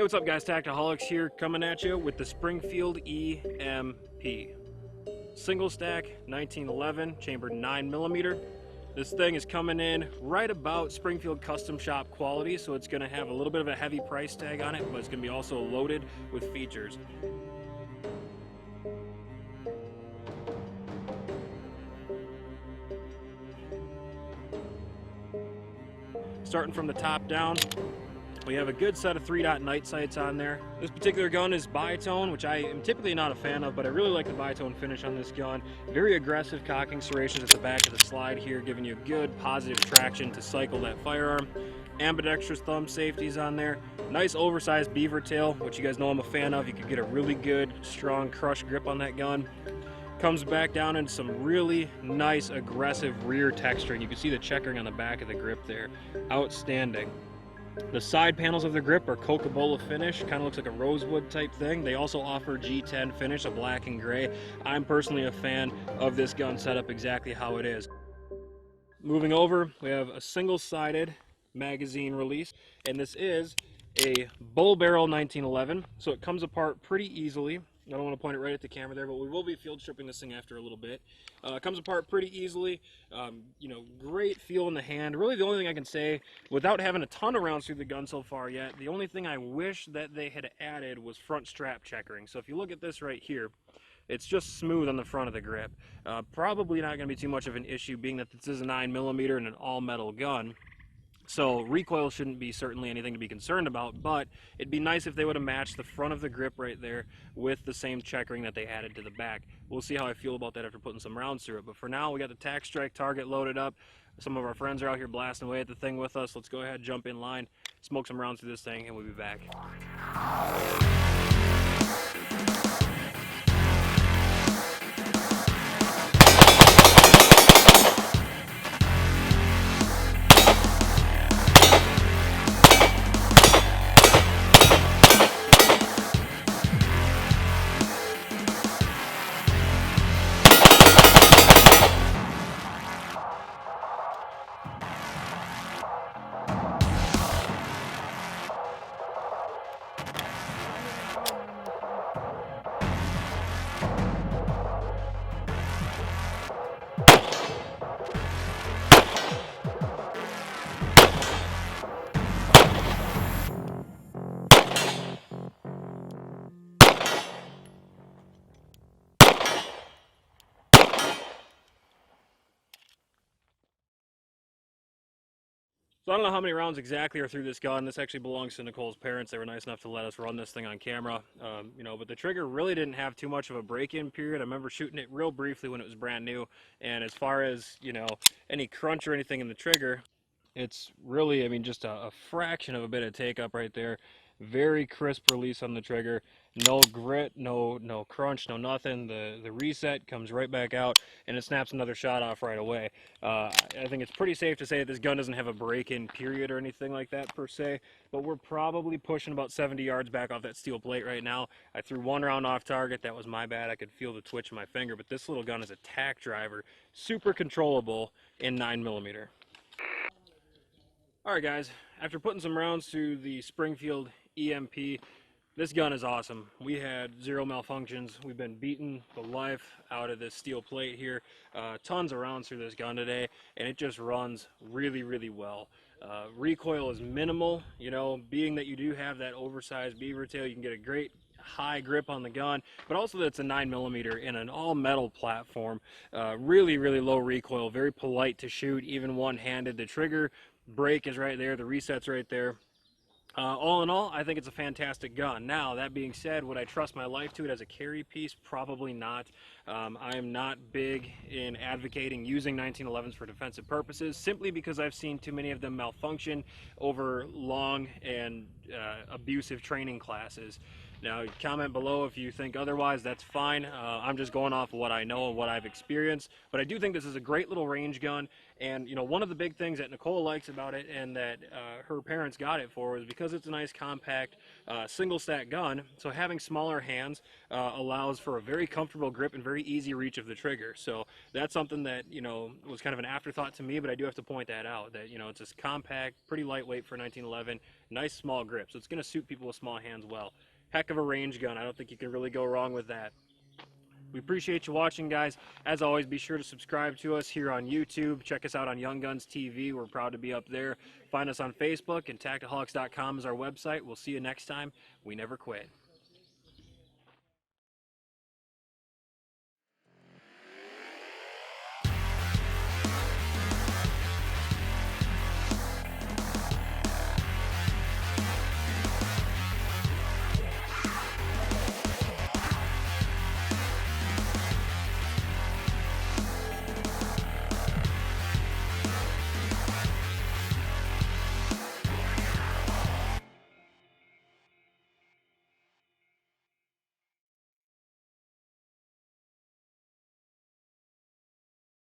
Hey, what's up guys? Tactiholics here, coming at you with the Springfield EMP. Single stack, 1911, chambered 9mm. This thing is coming in right about Springfield custom shop quality, so it's going to have a little bit of a heavy price tag on it, but it's going to be also loaded with features. Starting from the top down, we have a good set of 3-dot night sights on there. This particular gun is bitone, which I am typically not a fan of, but I really like the bitone finish on this gun. Very aggressive cocking serrations at the back of the slide here, giving you good positive traction to cycle that firearm. Ambidextrous thumb safeties on there. Nice oversized beavertail, which you guys know I'm a fan of. You could get a really good, strong crush grip on that gun. Comes back down into some really nice, aggressive rear texturing. You can see the checkering on the back of the grip there. Outstanding. The side panels of the grip are Cocobolo finish, kind of looks like a rosewood type thing. They also offer G10 finish, a black and gray. I'm personally a fan of this gun setup exactly how it is. Moving over, we have a single-sided magazine release, and this is a bull barrel 1911, so it comes apart pretty easily. I don't want to point it right at the camera there, but we will be field stripping this thing after a little bit. It comes apart pretty easily. You know, great feel in the hand. Really the only thing I can say, without having a ton of rounds through the gun so far yet, the only thing I wish that they had added was front strap checkering. So if you look at this right here, it's just smooth on the front of the grip. Probably not going to be too much of an issue, being that this is a 9mm and an all-metal gun. So recoil shouldn't be certainly anything to be concerned about, but it'd be nice if they would have matched the front of the grip right there with the same checkering that they added to the back. We'll see how I feel about that after putting some rounds through it. But for now, we got the Tac Strike target loaded up. Some of our friends are out here blasting away at the thing with us. Let's go ahead, jump in line, smoke some rounds through this thing, and we'll be back. So I don't know how many rounds exactly are through this gun. This actually belongs to Nicole's parents. They were nice enough to let us run this thing on camera. You know, but the trigger really didn't have too much of a break-in period. I remember shooting it real briefly when it was brand new. And as far as, you know, any crunch or anything in the trigger, it's really, I mean, just a fraction of a bit of take-up right there. Very crisp release on the trigger. No grit, no crunch, no nothing. The reset comes right back out, and it snaps another shot off right away. I think it's pretty safe to say that this gun doesn't have a break-in period or anything like that per se, but we're probably pushing about 70 yards back off that steel plate right now. I threw one round off target. That was my bad. I could feel the twitch in my finger, but this little gun is a tack driver, super controllable in 9mm. Alright guys, after putting some rounds through the Springfield EMP, this gun is awesome. We had zero malfunctions. We've been beating the life out of this steel plate here. Tons of rounds through this gun today, and it just runs really, really well. Recoil is minimal, you know, being that you do have that oversized beavertail, you can get a great high grip on the gun, but also that it's a 9mm in an all-metal platform. Really, really low recoil, very polite to shoot, even one-handed. The trigger brake is right there, the reset's right there. All in all, I think it's a fantastic gun. Now, that being said, would I trust my life to it as a carry piece? Probably not. I am not big in advocating using 1911s for defensive purposes, simply because I've seen too many of them malfunction over long and abusive training classes. Now, comment below if you think otherwise, that's fine. I'm just going off of what I know and what I've experienced. But I do think this is a great little range gun. And, you know, one of the big things that Nicole likes about it and that her parents got it for is because it's a nice compact single stack gun. So having smaller hands allows for a very comfortable grip and very easy reach of the trigger. So that's something that, you know, was kind of an afterthought to me, but I do have to point that out, that, you know, it's just compact, pretty lightweight for 1911, nice small grip. So it's going to suit people with small hands well. Heck of a range gun. I don't think you can really go wrong with that. We appreciate you watching, guys. As always, be sure to subscribe to us here on YouTube. Check us out on Young Guns TV. We're proud to be up there. Find us on Facebook, and Tactiholics.com is our website. We'll see you next time. We never quit.